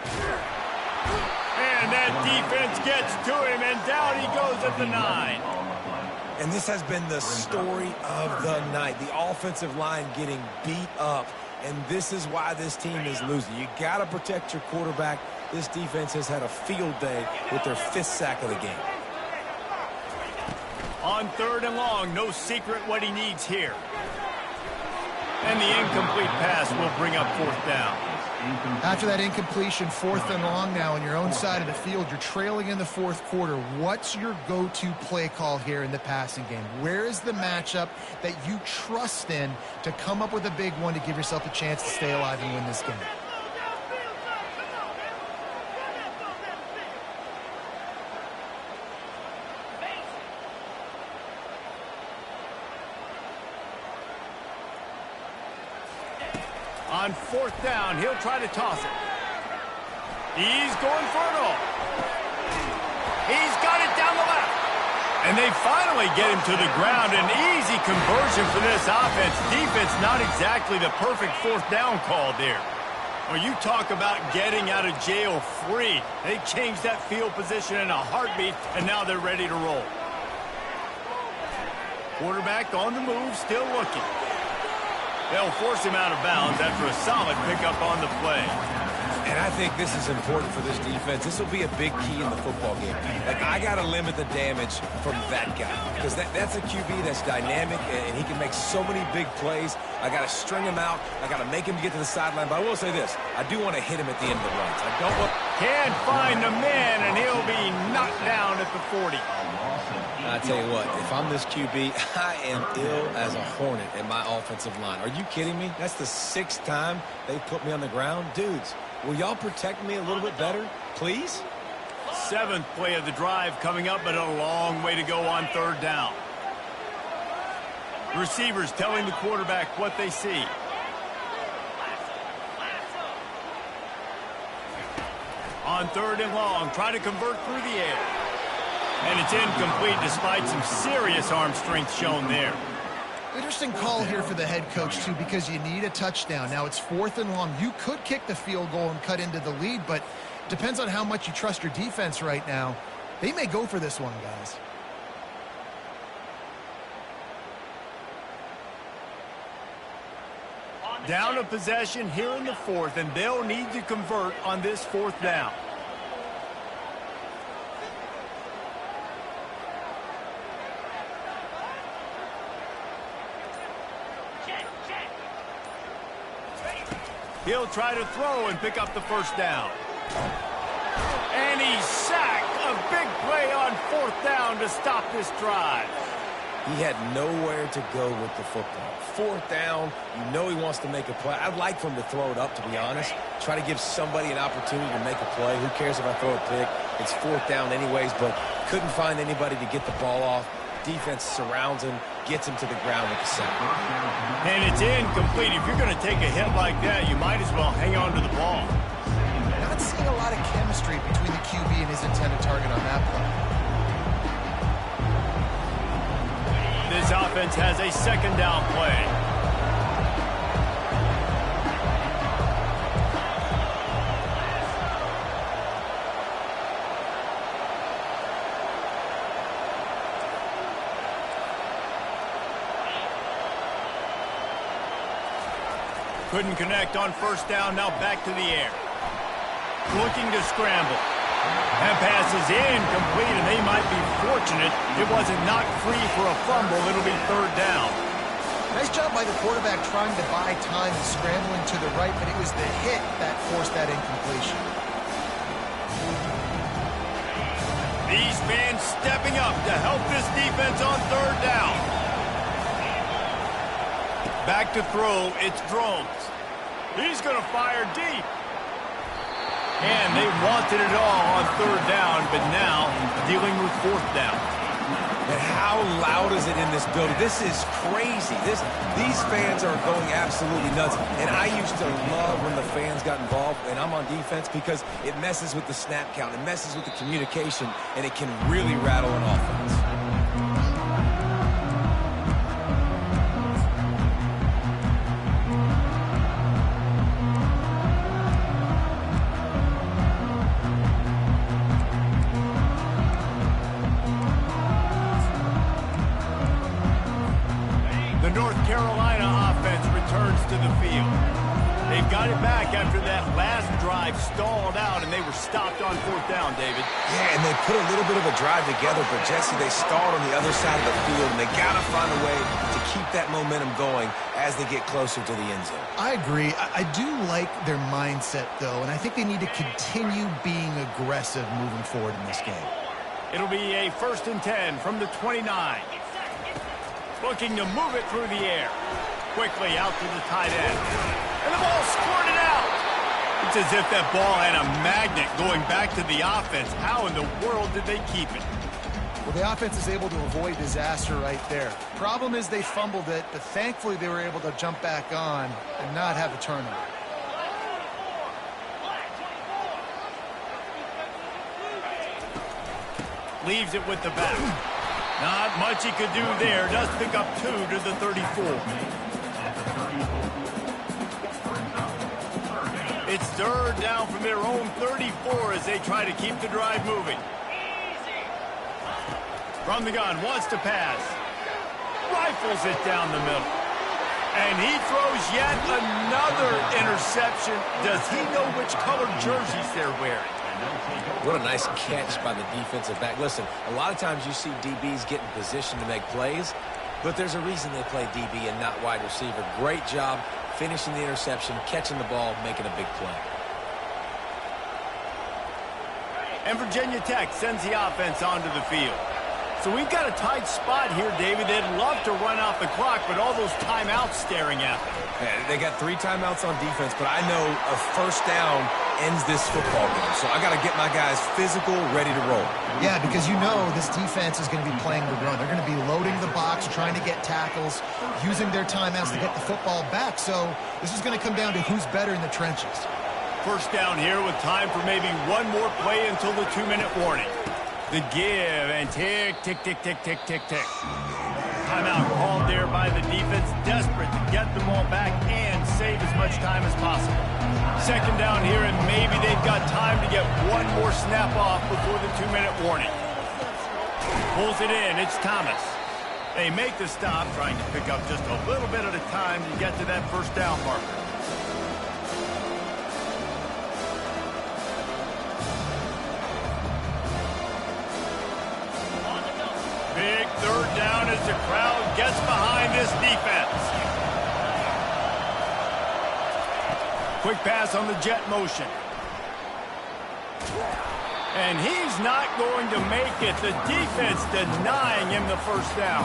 And that defense gets to him, and down he goes at the 9. And this has been the story of the night. The offensive line getting beat up, and this is why this team is losing. You got to protect your quarterback. This defense has had a field day with their 5th sack of the game. On 3rd and long, no secret what he needs here. And the incomplete pass will bring up 4th down. After that incompletion, 4th and long now on your own side of the field, you're trailing in the 4th quarter. What's your go-to play call here in the passing game? Where is the matchup that you trust in to come up with a big one to give yourself a chance to stay alive and win this game? On 4th down, he'll try to toss it. He's going for it all. He's got it down the left. And they finally get him to the ground. An easy conversion for this offense. Defense, not exactly the perfect 4th down call there. Well, you talk about getting out of jail free. They changed that field position in a heartbeat, and now they're ready to roll. Quarterback on the move, still looking. They'll force him out of bounds after a solid pickup on the play. And I think this is important for this defense. This will be a big key in the football game. Like, I got to limit the damage from that guy because that's a QB that's dynamic, and he can make so many big plays. I got to string him out. I got to make him get to the sideline. But I will say this. I do want to hit him at the end of the runs. I don't want... Can't find the man, and he'll be knocked down at the 40. I tell you what, if I'm this QB, I am ill as a hornet in my offensive line. Are you kidding me? That's the 6th time they put me on the ground. Dudes, will y'all protect me a little bit better, please? 7th play of the drive coming up, but a long way to go on 3rd down. Receivers telling the quarterback what they see. On 3rd and long, try to convert through the air. And it's incomplete despite some serious arm strength shown there. Interesting call here for the head coach, too, because you need a touchdown. Now it's 4th and long. You could kick the field goal and cut into the lead, but it depends on how much you trust your defense right now. They may go for this one, guys. Down a possession here in the 4th, and they'll need to convert on this 4th down. He'll try to throw and pick up the 1st down. And he's sacked. A big play on 4th down to stop this drive. He had nowhere to go with the football. Fourth down, you know he wants to make a play. I'd like for him to throw it up, to be honest. Try to give somebody an opportunity to make a play. Who cares if I throw a pick? It's fourth down anyways, but couldn't find anybody to get the ball off. Defense surrounds him, gets him to the ground with the sack. And it's incomplete. If you're going to take a hit like that, you might as well hang on to the ball. Not seeing a lot of chemistry between the QB and his intended target on that play. This offense has a second down play. Couldn't connect on first down, now back to the air. Looking to scramble. That pass is incomplete, and they might be fortunate it wasn't knocked free for a fumble. It'll be third down. Nice job by the quarterback trying to buy time and scrambling to the right, but it was the hit that forced that incompletion. These fans stepping up to help this defense on third down. Back to throw, it's Drones. He's going to fire deep. And they wanted it all on third down, but now dealing with fourth down. And how loud is it in this building? This is crazy. These fans are going absolutely nuts. And I used to love when the fans got involved, and I'm on defense, because it messes with the snap count. It messes with the communication, and it can really rattle an offense. Stalled out, and they were stopped on fourth down, David. Yeah, and they put a little bit of a drive together, but Jesse, they stalled on the other side of the field, and they got to find a way to keep that momentum going as they get closer to the end zone. I agree. I do like their mindset, though, and I think they need to continue being aggressive moving forward in this game. It'll be a 1st and 10 from the 29. Looking to move it through the air. Quickly out to the tight end. And the ball squirted out. It's as if that ball had a magnet going back to the offense. How in the world did they keep it? Well, the offense is able to avoid disaster right there. Problem is they fumbled it, but thankfully they were able to jump back on and not have a turnover. Leaves it with the back. Not much he could do there. Does pick up 2 to the 34. It's third down from their own 34 as they try to keep the drive moving. From the gun, wants to pass. Rifles it down the middle. And he throws yet another interception. Does he know which colored jerseys they're wearing? What a nice catch by the defensive back. Listen, a lot of times you see DBs get in position to make plays, but there's a reason they play DB and not wide receiver. Great job finishing the interception, catching the ball, making a big play. And Virginia Tech sends the offense onto the field. So we've got a tight spot here, David. They'd love to run off the clock, but all those timeouts staring at them. Yeah, they got 3 timeouts on defense, but I know a first down ends this football game. So I got to get my guys physical, ready to roll. Yeah, because you know this defense is going to be playing the run. They're going to be loading the box, trying to get tackles, using their timeouts to get the football back. So this is going to come down to who's better in the trenches. First down here with time for maybe one more play until the 2-minute warning. The give and tick, tick, tick, tick, tick, tick, tick. Timeout called there by the defense, desperate to get the ball back and save as much time as possible. Second down here, and maybe they've got time to get one more snap off before the 2-minute warning. Pulls it in, it's Thomas. They make the stop, trying to pick up just a little bit at a time to get to that first down marker. Big third down as the crowd gets behind this defense. Quick pass on the jet motion. And he's not going to make it. The defense denying him the first down.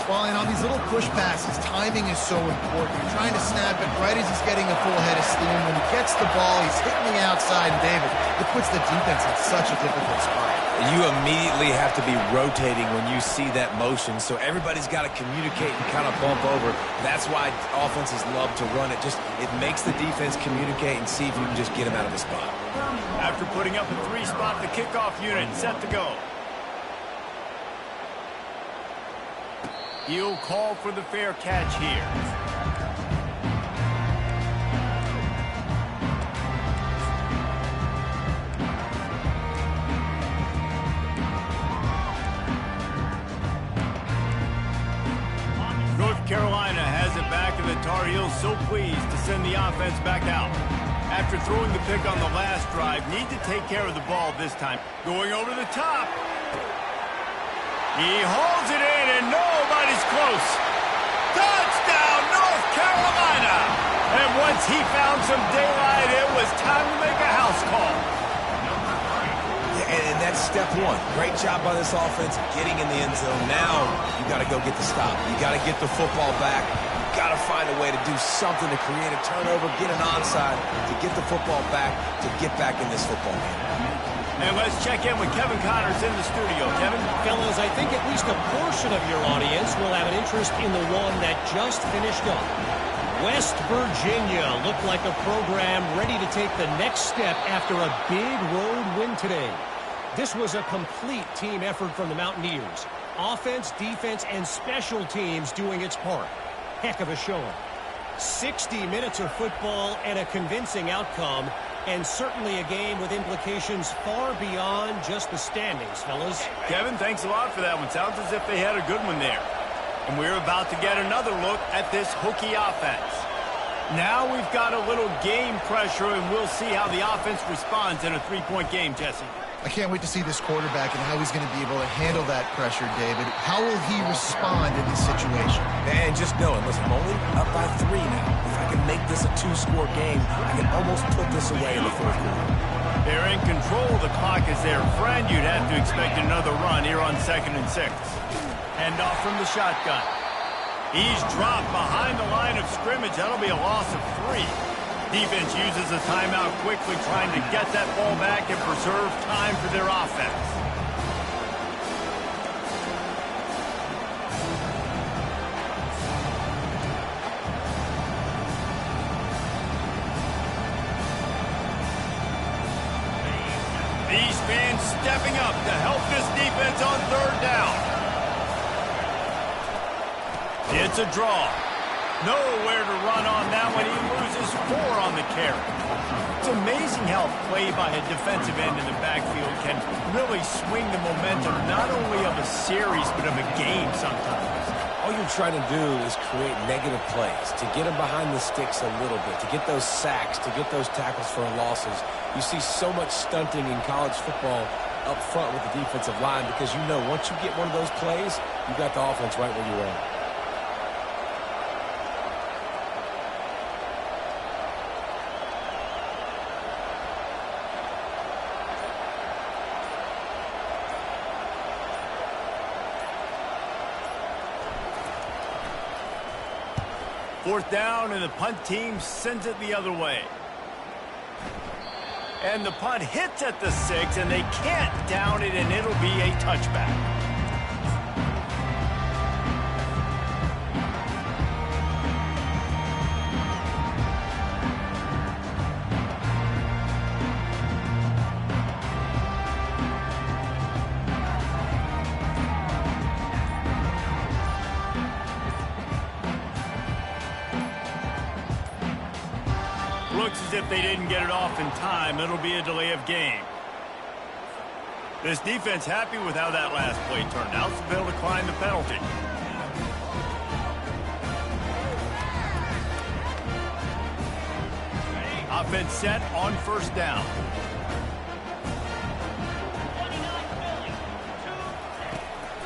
Well, and on these little push passes, timing is so important. You're trying to snap it right as he's getting a full head of steam. When he gets the ball, he's hitting the outside, and David, it puts the defense in such a difficult spot. You immediately have to be rotating when you see that motion, so everybody's got to communicate and kind of bump over. That's why offenses love to run it. It makes the defense communicate and see if you can just get him out of the spot. After putting up a 3-spot, the kickoff unit set to go. He'll call for the fair catch here. North Carolina has it back, and the Tar Heels so pleased to send the offense back out. After throwing the pick on the last drive, need to take care of the ball this time. Going over the top. He holds it in, and nobody's close. Touchdown, North Carolina! And once he found some daylight, it was time to make a house call. And that's step one. Great job by this offense getting in the end zone. Now you got to go get the stop. You got to get the football back. You got to find a way to do something to create a turnover, get an onside, to get the football back, to get back in this football game. And let's check in with Kevin Connors in the studio. Kevin? Fellas, I think at least a portion of your audience will have an interest in the one that just finished up. West Virginia looked like a program ready to take the next step after a big road win today. This was a complete team effort from the Mountaineers. Offense, defense, and special teams doing its part. Heck of a showing. 60 minutes of football and a convincing outcome, and certainly a game with implications far beyond just the standings, fellas. Kevin, thanks a lot for that one. Sounds as if they had a good one there. And we're about to get another look at this Hokie offense. Now we've got a little game pressure, and we'll see how the offense responds in a 3-point game, Jesse. I can't wait to see this quarterback and how he's going to be able to handle that pressure, David. How will he respond in this situation? And just knowing, listen, I'm only up by 3 now. If I can make this a 2-score game, I can almost put this away in the fourth quarter. They're in control. The clock is their friend. You'd have to expect another run here on 2nd and 6. Hand off from the shotgun. He's dropped behind the line of scrimmage. That'll be a loss of 3. Defense uses a timeout quickly, trying to get that ball back and preserve time for their offense. These fans stepping up to help this defense on 3rd down. It's a draw. Nowhere to run on that one. He loses 4 on the carry. It's amazing how play by a defensive end in the backfield can really swing the momentum not only of a series but of a game sometimes. All you're trying to do is create negative plays, to get them behind the sticks a little bit, to get those sacks, to get those tackles for losses. You see so much stunting in college football up front with the defensive line because you know once you get one of those plays, you got the offense right where you are. Fourth down, and the punt team sends it the other way. And the punt hits at the 6, and they can't down it, and it'll be a touchback. Looks as if they didn't get it off in time. It'll be a delay of game. This defense happy with how that last play turned out, so they'll decline the penalty. Offense set on 1st down.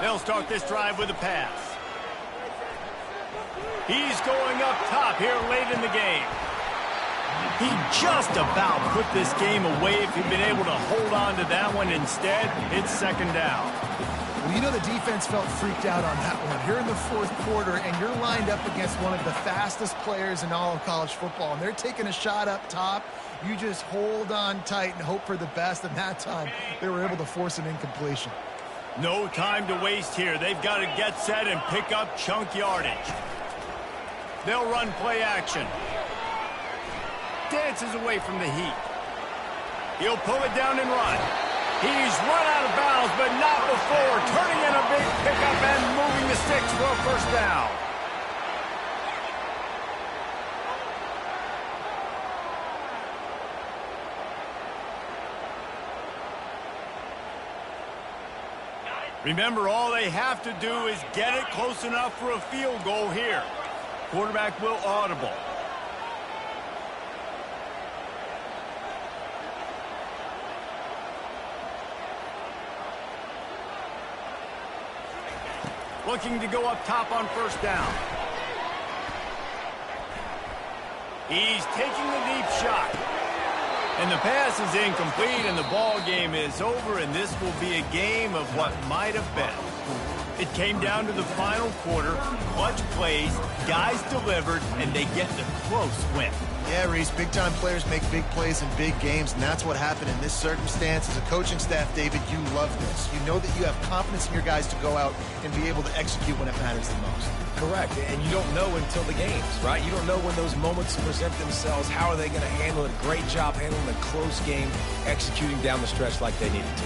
They'll start this drive with a pass. He's going up top here late in the game. He just about put this game away if he'd been able to hold on to that one. Instead, it's second down. Well, you know the defense felt freaked out on that one. Here in the fourth quarter, and you're lined up against one of the fastest players in all of college football, and they're taking a shot up top. You just hold on tight and hope for the best, and that time they were able to force an incompletion. No time to waste here. They've got to get set and pick up chunk yardage. They'll run play action. Dances away from the heat. He'll pull it down and run. He's run out of bounds, but not before turning in a big pickup and moving the sticks for a first down. Remember, all they have to do is get it close enough for a field goal here. Quarterback will audible. Looking to go up top on first down. He's taking the deep shot. And the pass is incomplete, and the ball game is over, and this will be a game of what might have been. It came down to the final quarter. Clutch plays, guys delivered, and they get the close win. Yeah, Reese, big-time players make big plays in big games, and that's what happened in this circumstance. As a coaching staff, David, you love this. You know that you have confidence in your guys to go out and be able to execute when it matters the most. Correct, and you don't know until the games, right? You don't know when those moments present themselves. How are they going to handle it? Great job handling a close game, executing down the stretch like they needed to.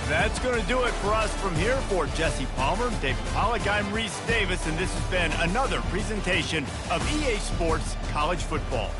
That's going to do it for us from here. For Jesse Palmer, David Pollack, I'm Reese Davis, and this has been another presentation of EA Sports College Football.